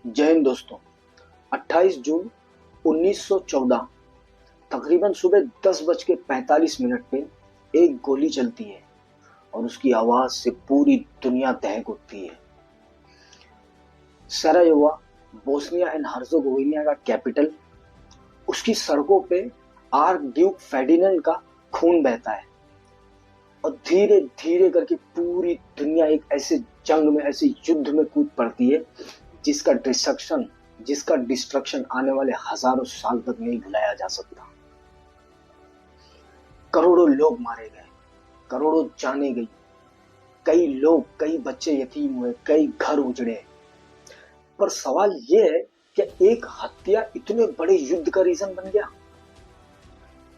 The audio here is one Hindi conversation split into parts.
जय हिंद दोस्तों। 28 जून 1914 तकरीबन सुबह 10:45 पे एक गोली चलती है और उसकी आवाज से पूरी दुनिया दहक उठती है। सरायोवा, बोस्निया एंड हर्जोगोविना का कैपिटल, उसकी सड़कों पे आर्क ड्यूक फेर्डिनेंड का खून बहता है और धीरे धीरे करके पूरी दुनिया एक ऐसे जंग में, ऐसे युद्ध में कूद पड़ती है जिसका डिस्ट्रक्शन आने वाले हजारों साल तक नहीं भुलाया जा सकता। करोड़ों लोग मारे गए, करोड़ों जाने गई, कई बच्चे यतीम हुए, कई घर उजड़े। पर सवाल ये है कि एक हत्या इतने बड़े युद्ध का रीजन बन गया,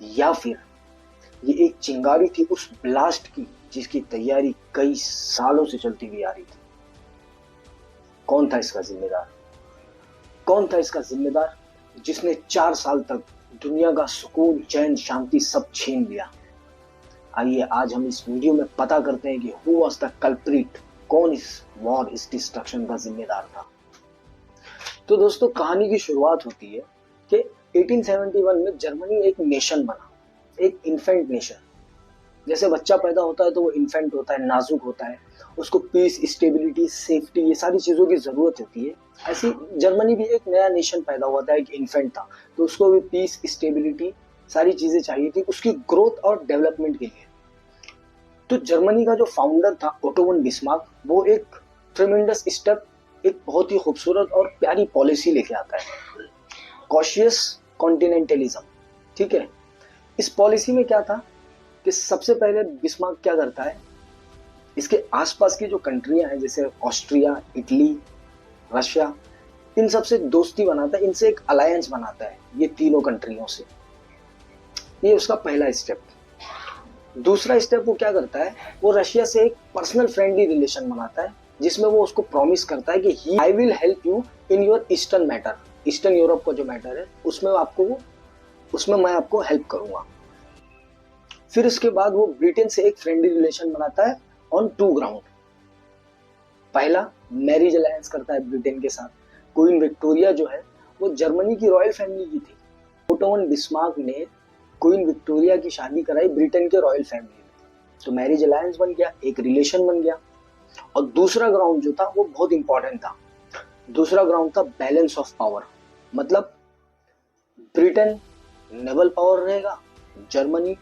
या फिर ये एक चिंगारी थी उस ब्लास्ट की जिसकी तैयारी कई सालों से चलती हुई आ रही थी। कौन था इसका जिम्मेदार? कौन था इसका जिम्मेदार जिसने 4 साल तक दुनिया का सुकून, चैन, शांति सब छीन लिया? आइए आज हम इस वीडियो में पता करते हैं कि हु वाज द कल्प्रिट, कौन इस वॉर, इस डिस्ट्रक्शन का जिम्मेदार था। तो दोस्तों, कहानी की शुरुआत होती है कि 1871 में जर्मनी एक नेशन बना, एक इन्फेंट नेशन। जैसे बच्चा पैदा होता है तो वो इन्फेंट होता है, नाजुक होता है, उसको पीस, स्टेबिलिटी, सेफ्टी, ये सारी चीजों की जरूरत होती है। ऐसी जर्मनी भी एक नया नेशन पैदा हुआ था, एक इन्फेंट था, तो उसको भी पीस, स्टेबिलिटी, सारी चीजें चाहिए थी उसकी ग्रोथ और डेवलपमेंट के लिए। तो जर्मनी का जो फाउंडर था ओटो वन बिस्मार्क, वो एक ट्रेमेंडस स्टेप, एक बहुत ही खूबसूरत और प्यारी पॉलिसी लेके आता है, कॉशियस कॉन्टिनेंटलिज्म। ठीक है, इस पॉलिसी में क्या था कि सबसे पहले बिस्मार्क क्या करता है, इसके आसपास की जो कंट्रियां हैं जैसे ऑस्ट्रिया, इटली, रशिया, इन सब से दोस्ती बनाता है, इनसे एक अलायंस बनाता है, ये तीनों कंट्रियों से। ये उसका पहला स्टेप। दूसरा स्टेप वो क्या करता है, वो रशिया से एक पर्सनल फ्रेंडली रिलेशन बनाता है जिसमें वो उसको प्रॉमिस करता है कि I will help you in your eastern matter, eastern Europe का जो मैटर है उसमें मैं आपको हेल्प करूंगा। फिर इसके बाद वो ब्रिटेन से एक फ्रेंडली रिलेशन बनाता है ऑन 2 ग्राउंड। पहला, मैरिज अलायंस करता है ब्रिटेन के साथ। क्वीन विक्टोरिया जो है वो जर्मनी की रॉयल फैमिली की थी। ओटो वन बिस्मार्क ने क्वीन विक्टोरिया की शादी कराई ब्रिटेन के रॉयल फैमिली में, तो मैरिज अलायंस बन गया, एक रिलेशन बन गया। और दूसरा ग्राउंड जो था वो बहुत इंपॉर्टेंट था। दूसरा ग्राउंड था बैलेंस ऑफ पावर, मतलब ब्रिटेन नेवल पावर रहेगा, जर्मनी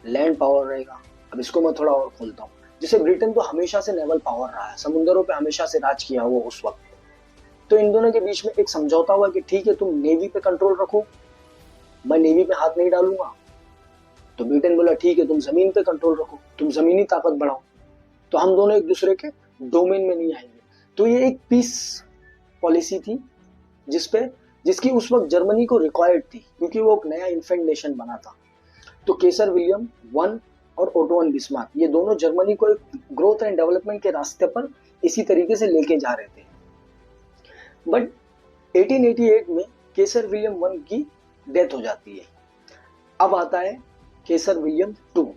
लैंड पावर रहेगा। अब इसको मैं थोड़ा और खोलता हूँ। जैसे ब्रिटेन तो हमेशा से नेवल पावर रहा है, समुद्रों पे हमेशा से राज किया हुआ उस वक्त, तो इन दोनों के बीच में एक समझौता हुआ कि ठीक है, तुम नेवी पे कंट्रोल रखो, मैं नेवी पे हाथ नहीं डालूंगा। तो ब्रिटेन बोला ठीक है, तुम जमीन पे कंट्रोल रखो, तुम जमीनी ताकत बढ़ाओ, तो हम दोनों एक दूसरे के डोमेन में नहीं आएंगे। तो ये एक पीस पॉलिसी थी जिसकी उस वक्त जर्मनी को रिक्वायर्ड थी, क्योंकि वो एक नया इन्फेंट नेशन बना था। तो केसर विलियम वन और ओटो वन बिस्मार्क, ये दोनों जर्मनी को एक ग्रोथ एंड डेवलपमेंट के रास्ते पर इसी तरीके से लेके जा रहे थे। बट 1888 में केसर विलियम वन की डेथ हो जाती है। अब आता है केसर विलियम टू।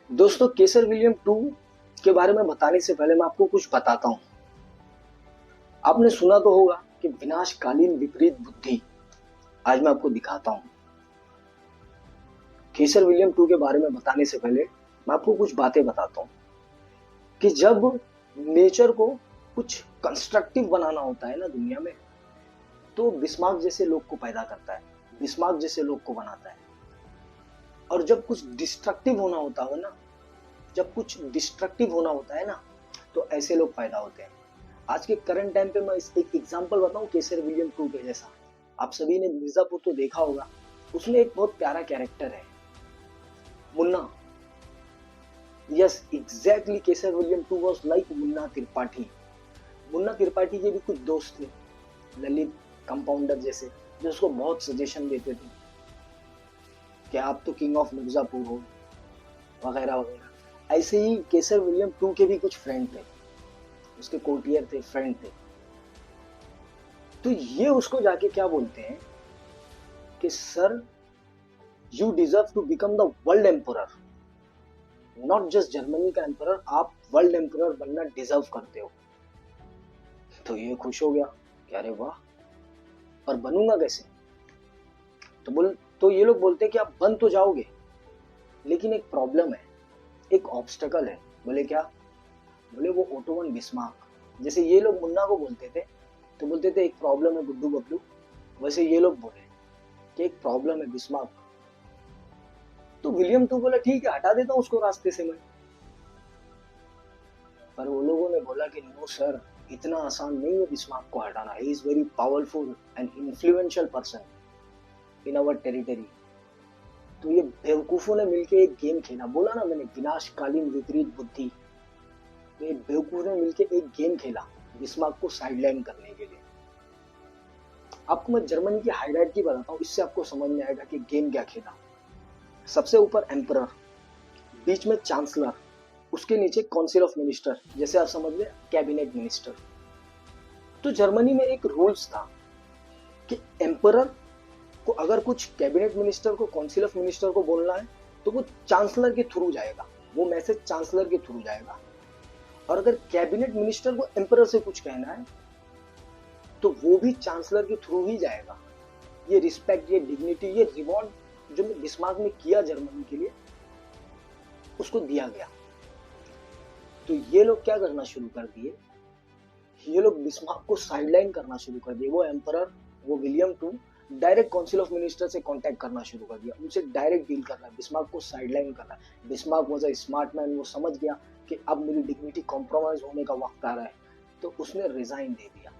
दोस्तों, केसर विलियम टू के बारे में बताने से पहले मैं आपको कुछ बताता हूं। आपने सुना तो होगा कि विनाशकालीन विपरीत बुद्धि। आज मैं आपको दिखाता हूं। केसर विलियम टू के बारे में बताने से पहले मैं आपको कुछ बातें बताता हूं कि जब नेचर को कुछ कंस्ट्रक्टिव बनाना होता है ना दुनिया में, तो बिस्मार्क जैसे लोग को पैदा करता है, बिस्मार्क जैसे लोग को बनाता है। और जब कुछ डिस्ट्रक्टिव होना होता है ना, तो ऐसे लोग पैदा होते हैं। आज के करंट टाइम पे मैं एक एग्जांपल बताऊं केसर विलियम टू के जैसा। आप सभी ने मिर्जापुर तो देखा होगा, उसमें एक बहुत प्यारा कैरेक्टर है, Munna. Yes, exactly, kaiser William two was like Munna Tripathi. Munna Tripathi के भी कुछ दोस्त थे, ललित, कंपाउंडर जैसे, जो उसको बहुत सजेशन देते थे कि आप तो किंग ऑफ मिर्जापुर हो, वगैरह वगैरह। ऐसे ही केसर विलियम टू के भी कुछ फ्रेंड थे, उसके कोर्टियर थे, फ्रेंड थे। तो ये उसको जाके क्या बोलते हैं कि sir, you deserve to become the world emperor, not just Germany का एम्परर, आप वर्ल्ड एम्परर बनना डिजर्व करते हो। तो ये खुश हो गया कि अरे वाह, और बनूंगा कैसे? तो ये लोग बोलते हैं कि आप बन तो जाओगे, लेकिन एक प्रॉब्लम है, एक ऑब्स्टकल है। बोले क्या? बोले वो ओटो वन बिस्मार्क। जैसे ये लोग मुन्ना को बोलते थे तो बोलते थे एक प्रॉब्लम है गुड्डू बबलू, वैसे ये लोग बोले कि एक प्रॉब्लम है बिस्मार्क। तो विलियम टू बोला ठीक है, हटा देता हूँ उसको रास्ते से मैं। पर वो लोगों ने बोला कि नो सर, इतना आसान नहीं है बिस्मार्क को हटाना। He is very powerful and influential person in our territory. तो ये बेवकूफों ने मिलकर एक गेम खेला, बोला ना मैंने, विनाशकालीन विपरीत बुद्धि। तो ये बेवकूफों ने मिलकर एक गेम खेला बिस्मार्क को साइडलाइन करने के लिए। आपको मैं जर्मनी की हायरार्की बताता हूँ, इससे आपको समझ में आएगा कि गेम क्या खेला। सबसे ऊपर एम्परर, बीच में चांसलर, उसके नीचे काउंसिल ऑफ मिनिस्टर, जैसे आप समझ गए कैबिनेट मिनिस्टर। तो जर्मनी में एक रूल्स था कि एम्परर को अगर कुछ कैबिनेट मिनिस्टर को, काउंसिल ऑफ मिनिस्टर को बोलना है तो वो चांसलर के थ्रू जाएगा, वो मैसेज चांसलर के थ्रू जाएगा। और अगर कैबिनेट मिनिस्टर को एम्परर से कुछ कहना है तो वो भी चांसलर के थ्रू ही जाएगा। ये रिस्पेक्ट, ये डिग्निटी, ये रिवॉर्ड जो बिस्मार्क ने किया जर्मनी के लिए, उसको दिया गया। तो ये लोग क्या करना शुरू कर दिए, ये लोग बिस्मार्क को साइडलाइन करना शुरू कर दिए। वो एम्परर, वो William two direct council of minister से कांटेक्ट करना शुरू कर दिया, उनसे डायरेक्ट डील कर रहा है, बिस्मार्क को साइडलाइन कर रहा है। Bismarck was a smart man, वो समझ गया कि अब मेरी डिग्निटी कॉम्प्रोमाइज होने का वक्त आ रहा है, तो उसने रिजाइन दे दिया।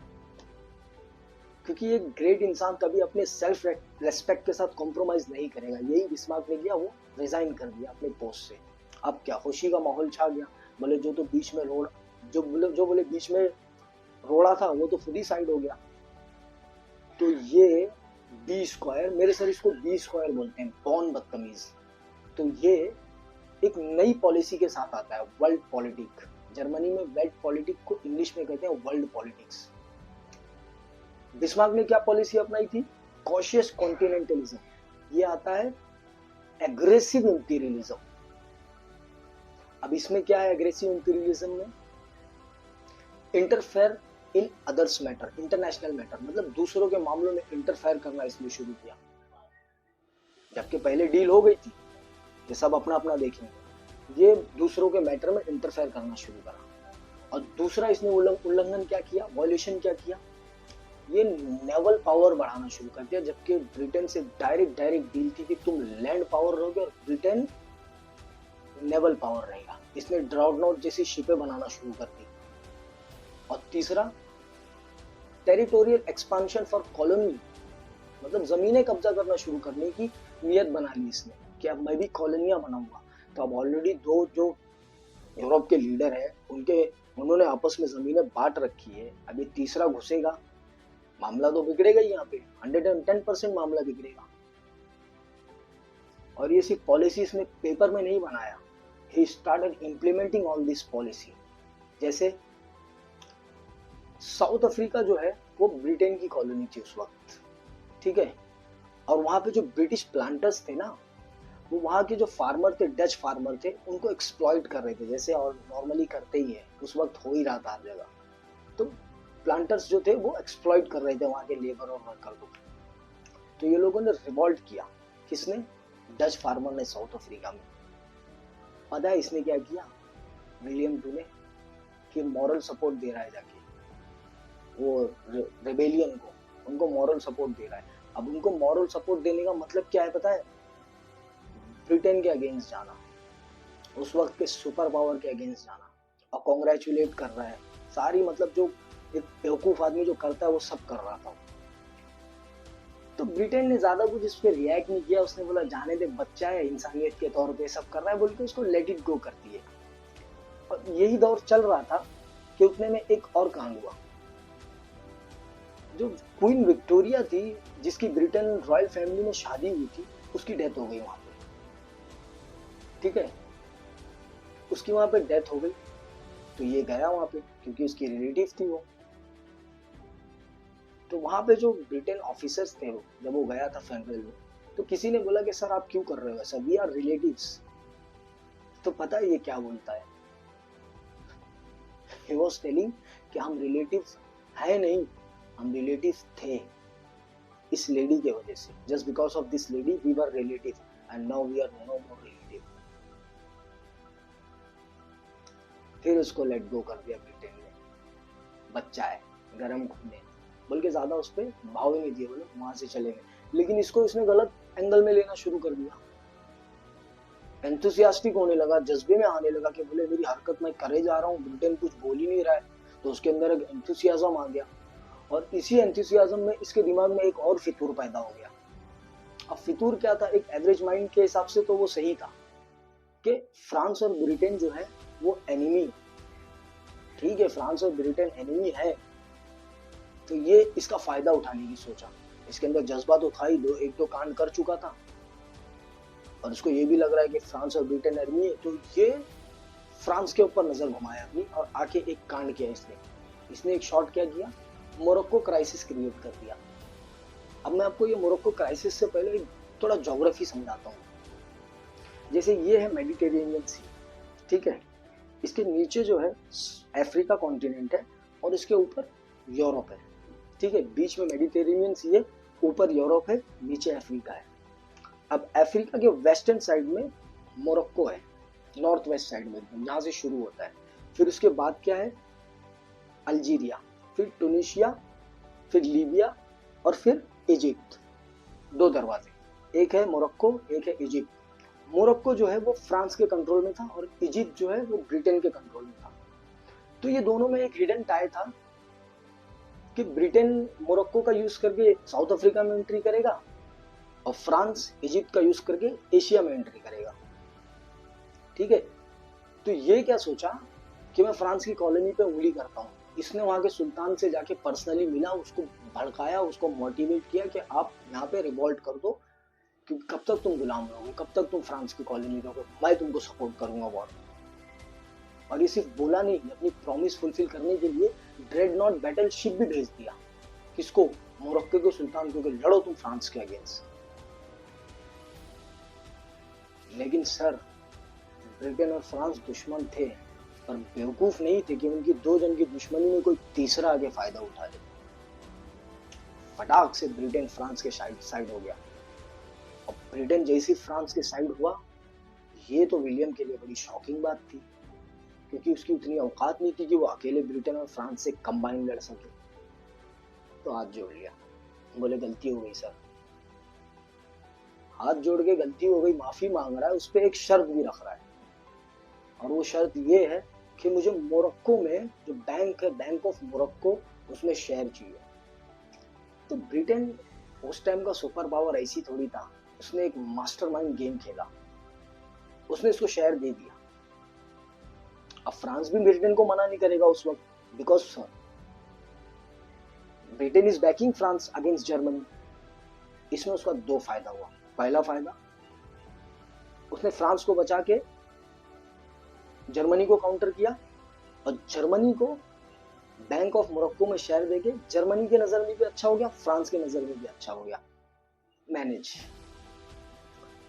क्योंकि एक ग्रेट इंसान कभी अपने सेल्फ रेस्पेक्ट के साथ कॉम्प्रोमाइज नहीं करेगा। यही बिस्मार्क ने किया, वो रिजाइन कर दिया अपने पोस्ट से। अब क्या खुशी का माहौल छा गया। बोले जो तो बीच में रोड, जो बोले बीच में रोड़ा था वो तो खुद ही साइड हो गया। तो ये बी स्क्वायर, मेरे सर इसको बी स्क्वायर बोलते हैं, बॉर्न बदतमीज। तो ये एक नई पॉलिसी के साथ आता है, वर्ल्ड पॉलिटिक। जर्मनी में वर्ल्ड पॉलिटिक को इंग्लिश में कहते हैं वर्ल्ड पॉलिटिक्स। बिस्मार्क ने क्या पॉलिसी अपनाई थी? कॉशियस कॉन्टिनेंटलिज्म। ये आता है एग्रेसिव इंपीरियलिज्म। अब इसमें क्या है एग्रेसिव इंपीरियलिज्म में? Interfere in others matter, international matter, मतलब दूसरों के मामलों में इंटरफेयर करना इसने शुरू किया। जबकि पहले डील हो गई थी कि सब अपना अपना देखेंगे, ये दूसरों के मैटर में इंटरफेयर करना शुरू करा। और दूसरा इसने उल्लंघन क्या किया, वॉल्यूशन क्या किया, ये नेवल पावर बढ़ाना शुरू कर दिया। जबकि ब्रिटेन से डायरेक्ट डील थी कि तुम लैंड पावर रहोगे और ब्रिटेन नेवल पावर रहेगा। इसने ड्राउडनॉट जैसी शिपें बनाना शुरू कर दी। और तीसरा, टेरिटोरियल एक्सपांशन फॉर कॉलोनी, मतलब जमीनें कब्जा करना शुरू करने की नियत बना ली इसने कि अब मैं भी कॉलोनियां बनाऊंगा। तो अब ऑलरेडी दो जो यूरोप के लीडर हैं उन्होंने आपस में जमीनें बांट रखी है, अभी तीसरा घुसेगा, मामला तो बिगड़ेगा ही। यहाँ पे 110% मामला बिगड़ेगा। और ये सिर्फ पॉलिसी इसने पेपर में नहीं बनाया, he started implementing all this policy. जैसे साउथ अफ्रीका जो है वो ब्रिटेन की कॉलोनी थी उस वक्त, ठीक है। और वहां पे जो ब्रिटिश प्लांटर्स थे ना, वो वहां के जो फार्मर थे, डच फार्मर थे, उनको एक्सप्लॉइट कर रहे थे, जैसे और नॉर्मली करते ही है, उस वक्त हो ही रहा था हर जगह। तो प्लांटर्स जो थे वो एक्सप्लॉइट कर रहे थे वहां के लेबर और वर्कर को। तो ये लोगों ने रिवॉल्ट किया। किसने? डच फार्मर ने साउथ अफ्रीका में। पता है इसने क्या किया विलियम टू ने? कि मॉरल सपोर्ट दे रहा है जाके वो रेबेलियन को, उनको मॉरल सपोर्ट दे रहा है। अब उनको मॉरल सपोर्ट देने का मतलब क्या है पता है? ब्रिटेन के अगेंस्ट जाना, उस वक्त के सुपर पावर के अगेंस्ट जाना, और कॉन्ग्रेचुलेट कर रहा है। सारी मतलब जो एक बेवकूफ आदमी जो करता है वो सब कर रहा था। तो ब्रिटेन ने ज्यादा कुछ इस पर रिएक्ट नहीं किया, उसने बोला जाने दे, बच्चा है, इंसानियत के तौर पे सब कर रहा है, बोल के उसको लेट इट गो कर दिए। और यही दौर चल रहा था कि उतने में एक और कांड हुआ। जो क्वीन विक्टोरिया थी, जिसकी ब्रिटेन रॉयल फैमिली में शादी हुई थी, उसकी डेथ हो गई वहां पे, ठीक है। उसकी वहां पे डेथ हो गई। तो ये गया वहां पे क्योंकि उसकी रिलेटिव थी वो। तो वहां पे जो ब्रिटेन ऑफिसर्स थे, वो जब वो गया था फेडरल में, तो किसी ने बोला कि सर आप क्यों कर रहे हो ऐसा, वी आर रिलेटिव्स। तो पता है ये क्या बोलता है? ही वाज टेलिंग कि हम रिलेटिव्स है नहीं, हम रिलेटिव थे इस लेडी के वजह से। Just because of this lady we were relative and now we are no more relative. फिर उसको लेट गो कर दिया ब्रिटेन ने, बच्चा है, गरम खून है, बल्कि ज्यादा उस पर भाव ही नहीं दिए, बोले वहां से चले गए। लेकिन इसको इसने गलत एंगल में लेना शुरू कर दिया, एंथुसियास्टिक होने लगा, जज्बे में आने लगा कि बोले मेरी हरकत मैं करे जा रहा हूँ, ब्रिटेन कुछ बोल ही नहीं रहा है, तो उसके अंदर एक एंथुसियाज्म आ गया। और इसी एंथुसियाज्म में इसके दिमाग में एक और फितूर पैदा हो गया। अब फितूर क्या था, एक एवरेज माइंड के हिसाब से तो वो सही था कि फ्रांस और ब्रिटेन जो है वो एनिमी, ठीक है, फ्रांस और ब्रिटेन एनिमी है, तो ये इसका फायदा उठाने की सोचा। इसके अंदर जज्बा तो था ही, दो एक दो कांड कर चुका था, और उसको ये भी लग रहा है कि फ्रांस और ब्रिटेन एनिमी है, तो ये फ्रांस के ऊपर नजर घुमाया अपनी और आके एक कांड किया इसने एक शॉट क्या किया, मोरक्को क्राइसिस क्रिएट कर दिया। अब मैं आपको ये मोरक्को क्राइसिस से पहले थोड़ा ज्योग्राफी समझाता हूँ। जैसे ये है मेडिटेरेनियन सी, ठीक है, इसके नीचे जो है अफ्रीका कॉन्टिनेंट है और इसके ऊपर यूरोप है, ठीक है, बीच में मेडिटेरेनियन सी है, ऊपर यूरोप है, नीचे अफ्रीका है। अब अफ्रीका के वेस्टर्न साइड में मोरक्को है, नॉर्थ वेस्ट साइड में एकदम, यहाँ से शुरू होता है। फिर उसके बाद क्या है, अल्जीरिया, फिर टूनिशिया, फिर लीबिया और फिर इजिप्ट। दो दरवाजे, एक है मोरक्को, एक है इजिप्ट। मोरक्को जो है वो फ्रांस के कंट्रोल में था और इजिप्ट जो है वो ब्रिटेन के कंट्रोल में था। तो ये दोनों में एक हिडन टाई था कि ब्रिटेन मोरक्को का यूज करके साउथ अफ्रीका में एंट्री करेगा और फ्रांस इजिप्ट का यूज करके एशिया में एंट्री करेगा, ठीक है। तो ये क्या सोचा कि मैं फ्रांस की कॉलोनी पे उंगली करता हूँ। इसने वहां के सुल्तान से जाके पर्सनली मिला, उसको भड़काया, उसको मोटिवेट किया कि आप यहाँ पे रिवॉल्ट कर दो, क्योंकि कब तक तुम गुलाम रहोगे, कब तक तुम फ्रांस की कॉलोनी रहोगे, मैं तुमको सपोर्ट करूंगा वॉर। और ये सिर्फ बोला नहीं, अपनी प्रॉमिस फुलफिल करने के लिए ड्रेडनॉट बैटल शिप भी भेज दिया। किसको, मोरक्को के सुल्तान को, लड़ो तुम फ्रांस के अगेंस्ट। लेकिन सर, ब्रिटेन और फ्रांस दुश्मन थे, पर बेवकूफ नहीं थे कि उनकी दो जन की दुश्मनी में कोई तीसरा आगे फायदा उठा ले। फटाक से ब्रिटेन फ्रांस के साइड हो गया। और ब्रिटेन जैसी फ्रांस के साइड हुआ, ये तो विलियम के लिए बड़ी शॉकिंग बात थी, क्योंकि उसकी उतनी औकात नहीं थी कि वो अकेले ब्रिटेन और फ्रांस से कंबाइन लड़ सके। तो हाथ जोड़ लिया, बोले गलती हो गई सर, हाथ जोड़ के गलती हो गई, माफी मांग रहा है, उस पर एक शर्त भी रख रहा है, और वो शर्त ये है कि मुझे मोरक्को में जो बैंक है, बैंक ऑफ मोरक्को, उसमें शेयर चाहिए। तो ब्रिटेन उस टाइम का सुपर पावर ऐसी थोड़ी था, उसने एक मास्टरमाइंड गेम खेला, उसने इसको शेयर दे दिया। अब फ्रांस भी ब्रिटेन को मना नहीं करेगा उस वक्त, because Britain is banking France against Germany. इसमें उसका दो फायदा हुआ। पहला फायदा, उसने फ्रांस को बचा के जर्मनी को काउंटर किया, और जर्मनी को बैंक ऑफ मोरक्को में शेयर देके जर्मनी के नजर में भी अच्छा हो गया, फ्रांस के नजर में भी अच्छा हो गया, मैनेज।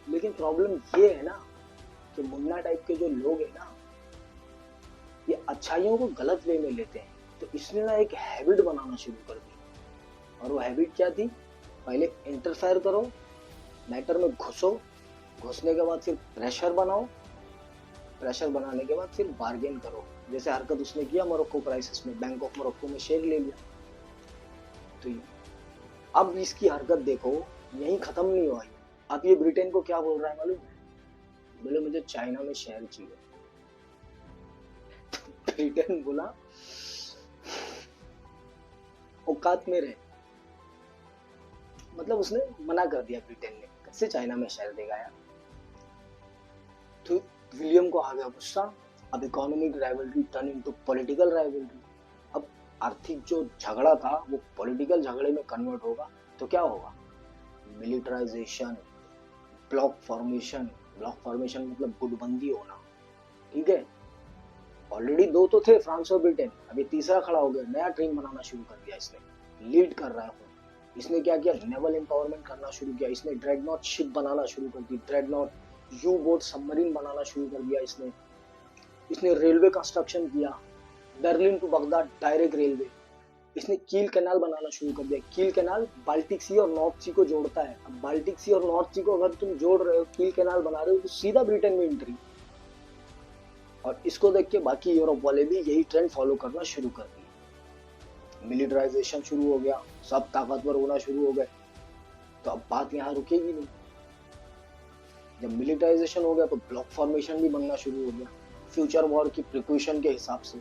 लेकिन प्रॉब्लम ये है ना कि मुन्ना टाइप के जो लोग हैं ना, ये अच्छाइयों को गलत वे में लेते हैं। तो इसने ना एक हैबिट बनाना शुरू कर दी, और वो हैबिट क्या थी, पहले इंटरफेयर करो, मैटर में घुसो, घुसने के बाद फिर प्रेशर बनाओ, प्रेशर बनाने के बाद फिर बार्गेन करो। जैसे हरकत उसने किया मोरक्को क्राइसिस में, बैंक ऑफ मोरक्को में शेयर ले लिया। तो अब इसकी हरकत देखो, यही खत्म नहीं हुआ। अब ये ब्रिटेन को क्या बोल रहा है मालूम है, बोले मुझे चाइना में शेयर चाहिए। ब्रिटेन बोला औकात में रहे, मतलब उसने मना कर दिया ब्रिटेन ने, कैसे चाइना में शेयर देगा यार। तो विलियम को आ गया गुस्सा। अब economic rivalry turn into political rivalry. अब आर्थिक जो झगड़ा था वो पॉलिटिकल झगड़े में कन्वर्ट होगा, तो क्या होगा, militarisation, block formation. Block formation मतलब गुटबंदी होना, ठीक है। ऑलरेडी दो तो थे, फ्रांस और ब्रिटेन, अभी तीसरा खड़ा हो गया, नया टीम बनाना शुरू कर दिया इसने, लीड कर रहा है। इसने क्या किया, नेवल एम्पावरमेंट करना शुरू किया, इसने ड्रेडनॉट शिप बनाना शुरू कर दी, ड्रेडनॉट यू बोट सबमरीन बनाना शुरू कर दिया इसने रेलवे कंस्ट्रक्शन किया, Berlin to Baghdad direct railway, इसने कील कैनाल बनाना शुरू कर दिया। कील कैनाल बाल्टिक सी और नॉर्थ सी को जोड़ता है। अब बाल्टिक सी और नॉर्थ सी को अगर तुम जोड़ रहे हो, कील कैनाल बना रहे हो, तो सीधा ब्रिटेन में एंट्री। और इसको देख के बाकी यूरोप वाले भी यही ट्रेंड फॉलो करना शुरू कर दिए। मिलिटराइजेशन शुरू हो गया, सब ताकतवर होना शुरू हो गए। तो अब बात यहाँ रुकेगी नहीं। जब मिलिटराइजेशन हो गया तो ब्लॉक फॉर्मेशन भी बनना शुरू हो गया, फ्यूचर वॉर की प्रिकॉशन के हिसाब से।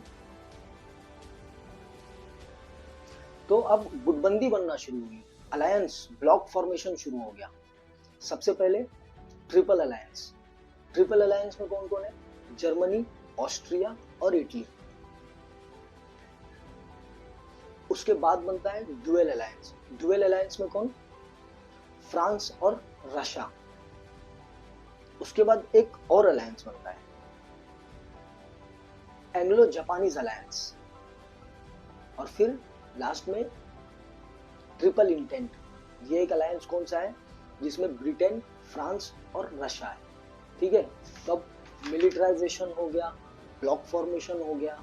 तो अब गुटबंदी बनना शुरू हुई, अलायंस, ब्लॉक फॉर्मेशन शुरू हो गया। सबसे पहले ट्रिपल अलायंस। ट्रिपल अलायंस में कौन कौन है? जर्मनी, ऑस्ट्रिया और इटली। उसके बाद बनता है ड्यूअल अलायंस। ड्यूअल अलायंस में कौन? फ्रांस और रशिया। उसके बाद एक और अलायंस बनता है, एंग्लो जापानीज अलायंस। और फिर लास्ट में ट्रिपल इंटेंट। ये एक अलायंस कौन सा है? जिसमें ब्रिटेन, फ्रांस और रशिया है। ठीक है, तब मिलिटराइजेशन हो गया, ब्लॉक फॉर्मेशन हो गया,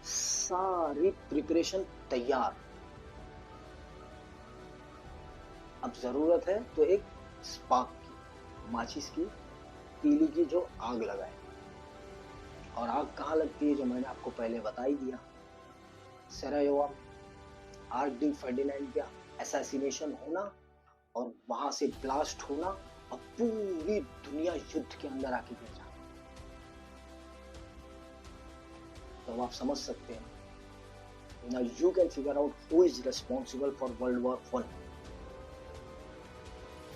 सारी प्रिपरेशन तैयार। अब जरूरत है तो एक स्पार्क की, माचिस की तीली की, जो आग लगाए। और आग कहाँ लगती है? जो मैंने आपको पहले बता ही दिया, सरायोवा में आर्चड्यूक फर्डिनेंड का असैसिनेशन होना और वहां से ब्लास्ट होना और पूरी दुनिया युद्ध के अंदर आके गिर जाना। तो आप समझ सकते हैं। Now you can figure out who is responsible for World War I.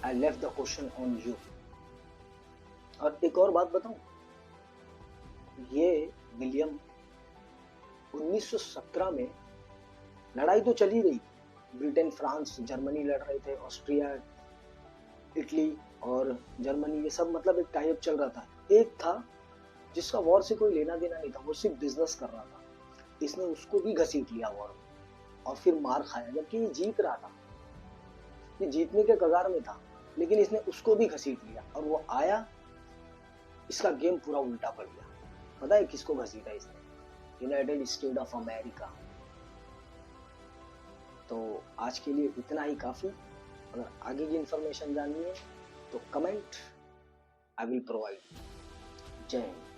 I left the question on you. और एक और बात बताऊं, ये विलियम 1917 में लड़ाई तो चली गई, ब्रिटेन, फ्रांस, जर्मनी लड़ रहे थे, ऑस्ट्रिया, इटली और जर्मनी, ये सब मतलब एक टाई अप चल रहा था। एक था जिसका वॉर से कोई लेना देना नहीं था, वो सिर्फ बिजनेस कर रहा था। इसने उसको भी घसीट लिया वॉर और फिर मार खाया, जबकि ये जीत रहा था, ये जीतने के कगार में था, लेकिन इसने उसको भी घसीट लिया और वो आया, इसका गेम पूरा उल्टा पड़ गया। पता है किसको घसीटा इसने? United state of America. तो आज के लिए इतना ही काफी। अगर आगे की इंफॉर्मेशन जाननी है तो कमेंट, आई विल प्रोवाइड। जय हिंद।